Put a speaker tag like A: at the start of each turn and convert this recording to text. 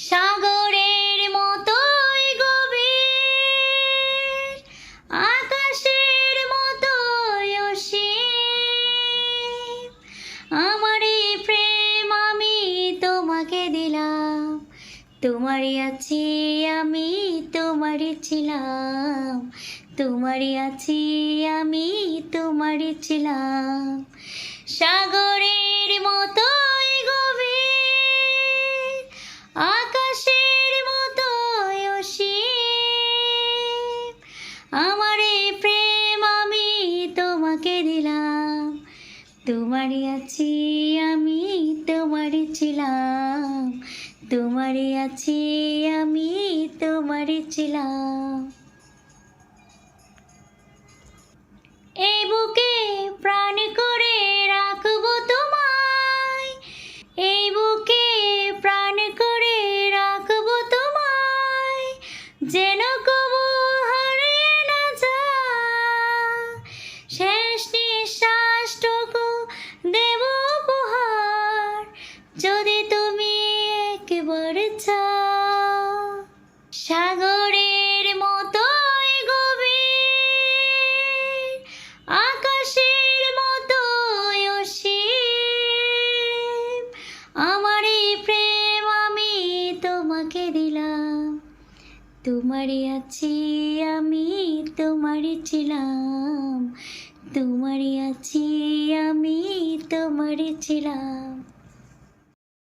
A: সাগরের মতোই গভীর, আকাশের মতোই অসীম। আমার এই প্রেম আমি তোমাকে দিলাম, তোমারই আছি আমি, তোমারই ছিলাম। তোমারই আছি আমি, তোমারই ছিলাম। সাগরের মতোই গভীর, আকাশের মতোই অসীম। আমার এই প্রেম আমি তোমাকে দিলাম, তোমারই আছি আমি, তোমারই ছিলাম। তোমারই আছি আমি, তোমারই ছিলাম। এই বুকে প্রাণ করে রাখবো তোমায়, এই বুকে প্রাণ করে রাখবো তোমায়, যেন কবু হারিয়ে না যায়। শেষ নিঃশ্বাসটুকু দেব উপহার, যদি তুমি একবার চাও। সাগরের মতোই গভীর, আকাশের মতোই অসীম। আমার এই প্রেম আমি তোমাকে দিলাম, তোমারই আছি আমি, তোমারই ছিলাম। তোমারই আছি আমি, তোমারই ছিলাম।